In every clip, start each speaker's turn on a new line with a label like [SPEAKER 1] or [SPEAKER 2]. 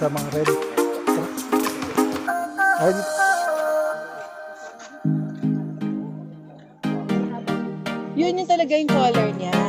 [SPEAKER 1] sa mga red. Ay,
[SPEAKER 2] Yun yung talaga yung color niya.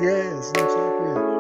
[SPEAKER 1] yes, exactly.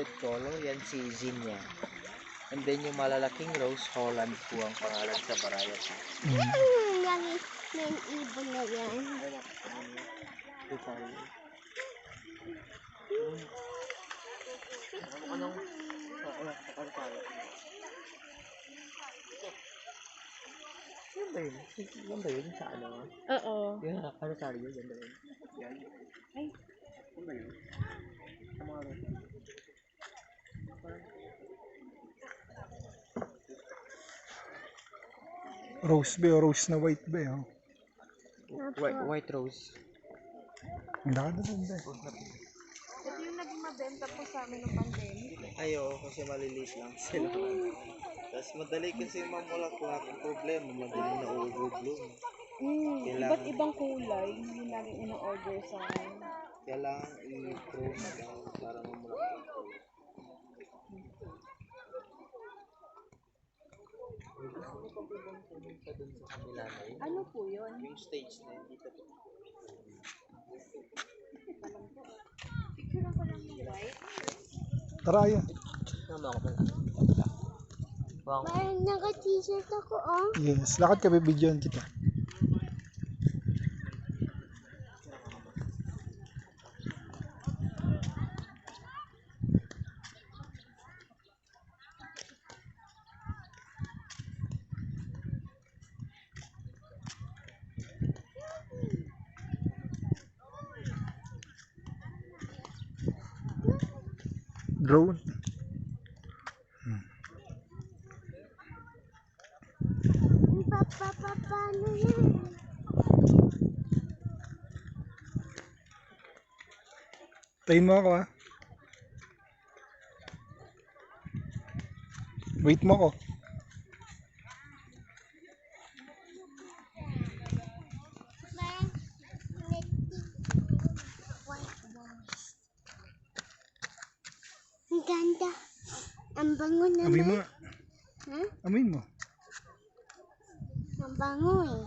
[SPEAKER 3] spotted color, yan si Zinnia. And then yung malalaking rose, Holland po ang pangalan sa variety.
[SPEAKER 4] Yung main ibon na yan.
[SPEAKER 3] Ito Yan ba yun? Yan ba yun sa ano?
[SPEAKER 2] Oo.
[SPEAKER 3] Yung nakakarotaryo, yan ba yun? Yan.
[SPEAKER 2] Ay.
[SPEAKER 3] Yan ba yun? Sa mga rose.
[SPEAKER 1] Rose ba o rose na white ba? Oh.
[SPEAKER 3] White rose.
[SPEAKER 1] Ang laki na ba?
[SPEAKER 2] Ito yung naging mabenta po sa amin ng pandemic.
[SPEAKER 3] Ayo, kasi maliliit lang sila. Tapos madali kasi mamulaklak. Ang problema, madali na overbloom.
[SPEAKER 2] Iba't ibang kulay yung laging ina-order sa amin.
[SPEAKER 3] Kailangan i-pro na daw para mamulaklak.
[SPEAKER 2] Ano po yun?
[SPEAKER 3] Yung stage na yun, dito po.
[SPEAKER 2] Picture ko lang yung white.
[SPEAKER 1] Tara, Aya.
[SPEAKER 3] Tama ako pala. Wow.
[SPEAKER 4] Parang naka-t-shirt ako, oh.
[SPEAKER 1] Yes, lakad ka, bibidyoan kita. Drone.
[SPEAKER 4] Paano yan?
[SPEAKER 1] Tayin mo ako, ha? Wait mo ako.
[SPEAKER 4] Ang ganda. Ang bango naman.
[SPEAKER 1] Amoy mo nga.
[SPEAKER 4] Ha?
[SPEAKER 1] Amoy mo.
[SPEAKER 4] Ang bango eh.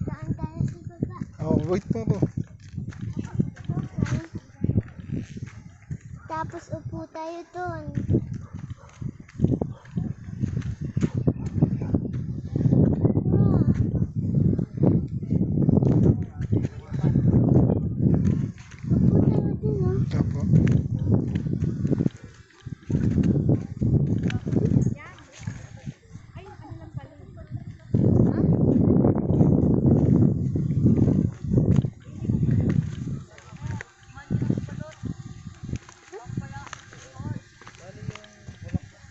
[SPEAKER 4] Saan tayo sa baba?
[SPEAKER 1] Oh, wait mo ako.
[SPEAKER 4] Okay. Tapos upo tayo doon.
[SPEAKER 1] Tapo.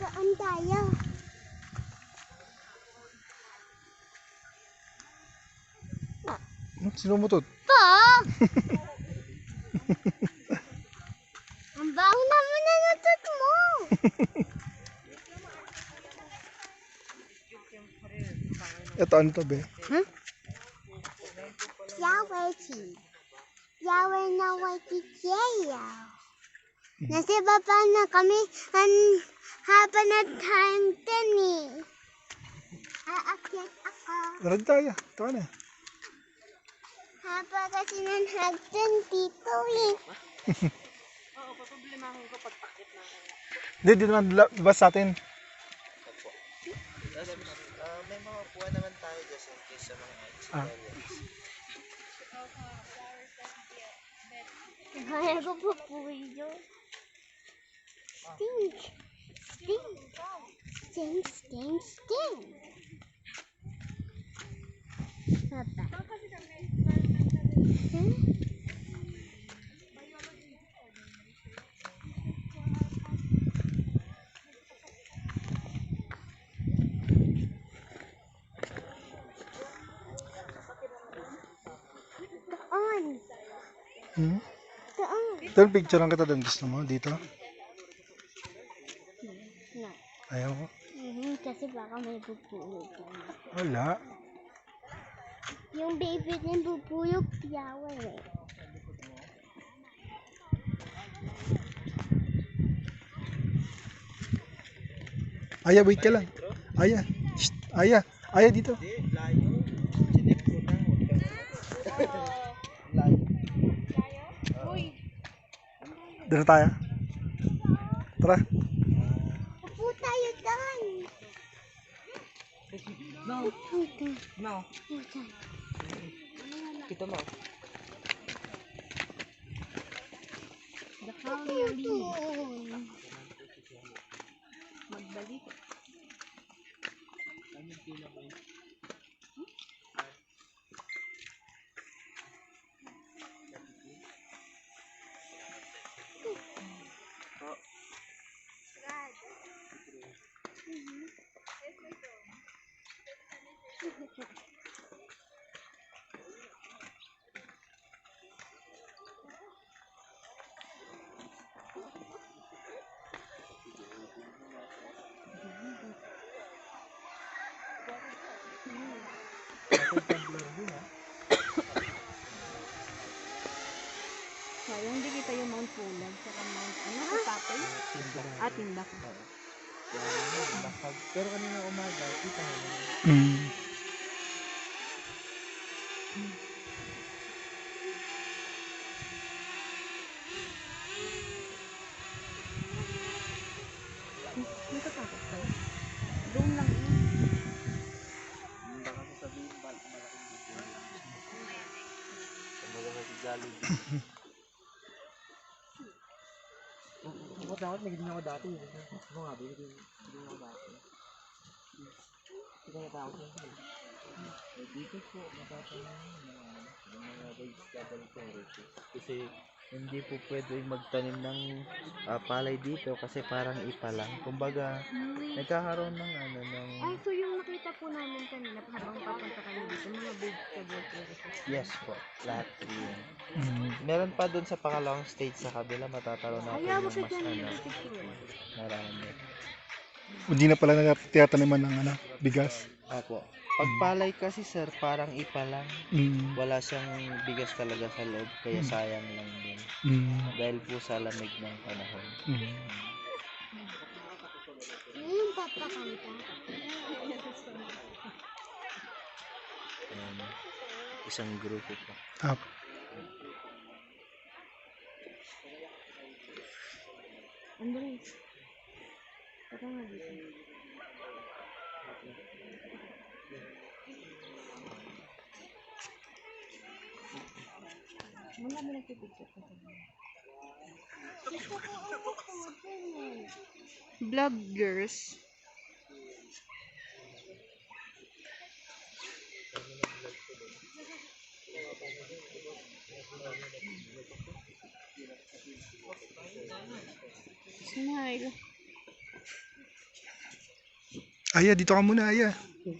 [SPEAKER 4] Saan tayo?
[SPEAKER 1] Sinumutot.
[SPEAKER 4] Pa! Ang bango naman na natot mo.
[SPEAKER 1] Ito, ano to, be?
[SPEAKER 4] Yaweti. Yawe na wati kaya. Nasa baba na kami haba na time din eh. Aakyat ako.
[SPEAKER 1] Narad tayo. Ito na.
[SPEAKER 4] Haba kasi ng hagdan dito eh.
[SPEAKER 2] Oo, paproblemahin ko pagpakit na ako.
[SPEAKER 1] Hindi, di naman labas sa atin.
[SPEAKER 3] Tapos, may mga puwan naman tayo just in case sa mga exit areas.
[SPEAKER 4] Kaya ko po po yun. Stink. Stink. Stink, stink, stink. Papa. Hmm? Doon.
[SPEAKER 1] Hmm?
[SPEAKER 4] Doon.
[SPEAKER 1] Ito, picture lang kita doon. Gusto mo dito?
[SPEAKER 4] No.
[SPEAKER 1] Ayaw ko.
[SPEAKER 4] Kasi baka may bubuyog.
[SPEAKER 1] Wala.
[SPEAKER 4] Yung baby din bubuyog, yawa eh.
[SPEAKER 1] Aya, wait ka lang. Aya. Shh. Aya. Aya dito.
[SPEAKER 3] Hindi, layo. Chinik ko na. Layo.
[SPEAKER 2] Uy!
[SPEAKER 1] Dito tayo. Tara.
[SPEAKER 4] Upo tayo doon.
[SPEAKER 5] No.
[SPEAKER 4] Puta.
[SPEAKER 5] No.
[SPEAKER 4] Puta.
[SPEAKER 5] Kita mo.
[SPEAKER 4] Doon.
[SPEAKER 2] Magbalik. Sayang, hindi kita yung Mount Pulag. Saka Mount, ano sa Tapay? Tindak.
[SPEAKER 3] Pero kanina umaga, kita mo.
[SPEAKER 1] Mm.
[SPEAKER 2] Natatakot ka? Doon lang yun.
[SPEAKER 3] Baka sasabihin malaking video. Kumbaga may Jollibee.
[SPEAKER 5] Takot, nagiging ako dati. Ano nga, nagiging ako dati. Hindi ka natakot yun.
[SPEAKER 3] Dito po, matatanong yung mga vegetable terraces. Kasi hindi po pwede magtanim ng palay dito kasi parang ipalang. Kumbaga, nagkakaroon ng
[SPEAKER 2] Ay, so yung nakita po namin kanina, habang papunta kami dito, mga vegetable terraces.
[SPEAKER 3] yes po, lahat po yun.
[SPEAKER 1] Mm.
[SPEAKER 3] Meron pa dun sa pangalawang stage sa kabila, matatalo natin
[SPEAKER 2] Ayaw,
[SPEAKER 3] yung
[SPEAKER 2] bakit
[SPEAKER 3] mas
[SPEAKER 2] yan yung picture?
[SPEAKER 3] marami.
[SPEAKER 1] Hindi na pala tiyataniman ng bigas.
[SPEAKER 3] Apo. Pag palay kasi sir, parang ipalang.
[SPEAKER 1] Mm.
[SPEAKER 3] Wala siyang bigas talaga sa loob, kaya sayang lang din.
[SPEAKER 1] Mm.
[SPEAKER 3] Dahil po sa lamig ng panahon.
[SPEAKER 1] Mm.
[SPEAKER 4] Yung papakanta.
[SPEAKER 3] Ayan. Isang grupo po.
[SPEAKER 1] Up.
[SPEAKER 2] Andres. Tara nga dito. Wala mo nagpipicture ka sa vloggers. Smile.
[SPEAKER 1] Aya, dito ka muna, Aya.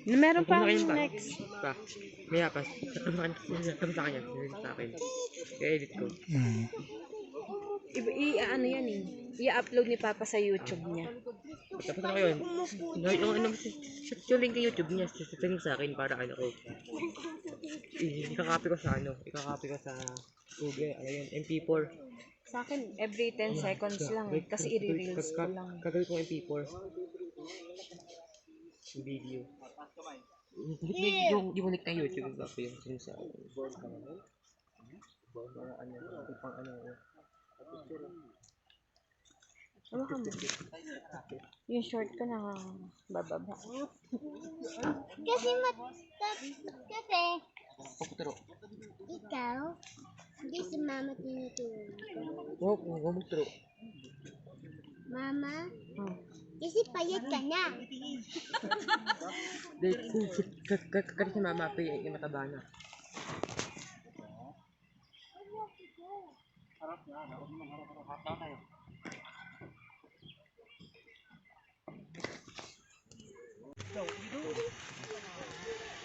[SPEAKER 2] Meron pa
[SPEAKER 5] Kung
[SPEAKER 2] akong
[SPEAKER 5] pa.
[SPEAKER 2] next.
[SPEAKER 5] Pa. May apas. Ano sa kanya? Sa akin. Kaya edit ko.
[SPEAKER 1] Mm.
[SPEAKER 2] Ano yan eh. I-upload ni Papa sa YouTube niya.
[SPEAKER 5] Tapos ako yun. Yung link ng YouTube niya, sasasangin sa akin para ano ko. Ikakopy ko sa ikakopy ko sa Google, ano yun, MP4.
[SPEAKER 2] Sa akin, every 10 seconds lang eh. Kasi i-reels ko lang.
[SPEAKER 5] Gagawin ko MP4. Yung video. Yung link ng YouTube, yung copy yung sa para ano, pang ano.
[SPEAKER 2] Ano ka mo? Yung short ko na bababa.
[SPEAKER 4] Kasi kasi
[SPEAKER 5] Pagkuturo.
[SPEAKER 4] ikaw, hindi si mama tinutulog.
[SPEAKER 5] Huwag magturo.
[SPEAKER 4] Mama,
[SPEAKER 2] Oh.
[SPEAKER 4] kasi payat ka na.
[SPEAKER 5] Kasi si mama pa yung mataba na.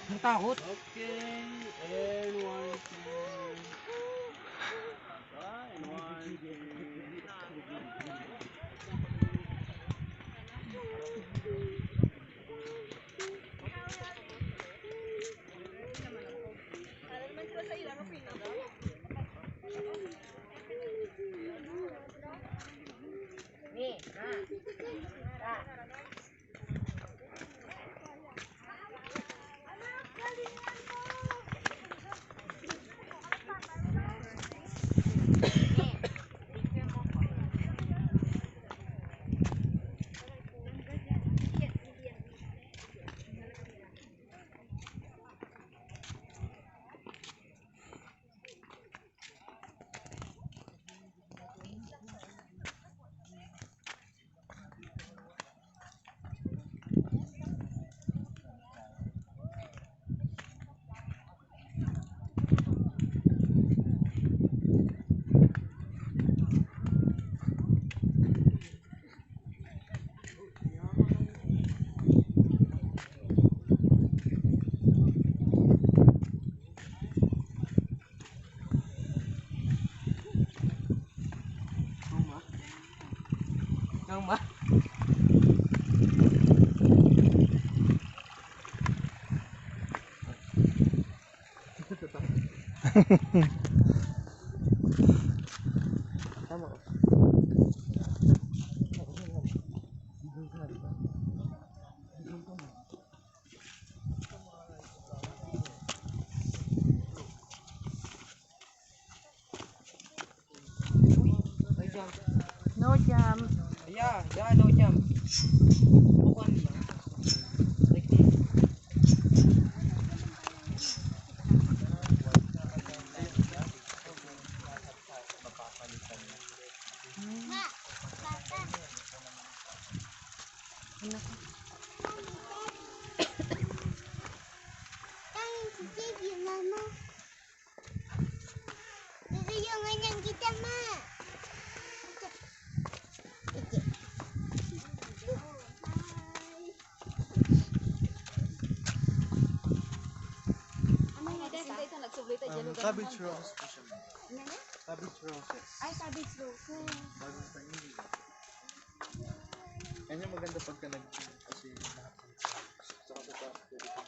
[SPEAKER 5] Natakot?
[SPEAKER 3] Okay, everyone. Tama.
[SPEAKER 2] No jam.
[SPEAKER 5] Yeah, no jump. Bukan niya. Like this.
[SPEAKER 4] Sige, mama. Tutulungan lang kita, ma.
[SPEAKER 3] Cabbage rolls po siya. Cabbage roses.
[SPEAKER 2] Ay, cabbage roses.
[SPEAKER 3] Bagong tanim. Yan yung maganda pagka kasi lahat ng saka sa taas pwede ka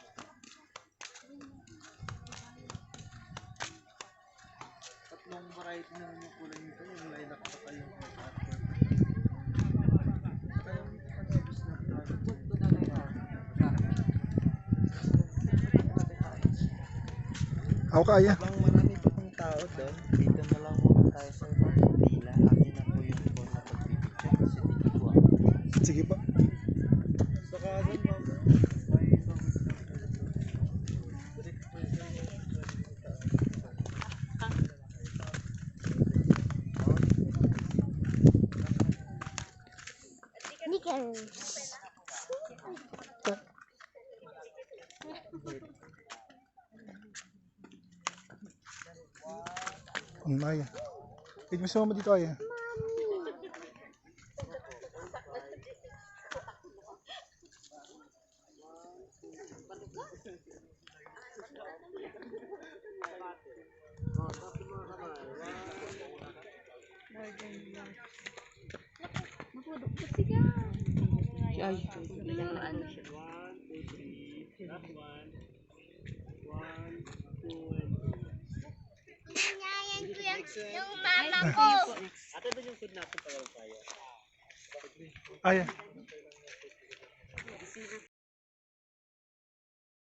[SPEAKER 3] tatlong variety na yung kulay nito yung lilac at saka yung at
[SPEAKER 1] Ako kaya.
[SPEAKER 3] Habang marami pa pang tao doon, dito na lang muna tayo sa ibang pila. Akin na po yung phone na pag-picture kasi dito po ako.
[SPEAKER 1] Sige po.
[SPEAKER 3] Saka doon ma'am.
[SPEAKER 1] Aya. Wait, mas mo dito Aya.
[SPEAKER 5] Ay.
[SPEAKER 2] Ano siya?
[SPEAKER 4] Inayan ko yung mama ko.
[SPEAKER 1] Aya.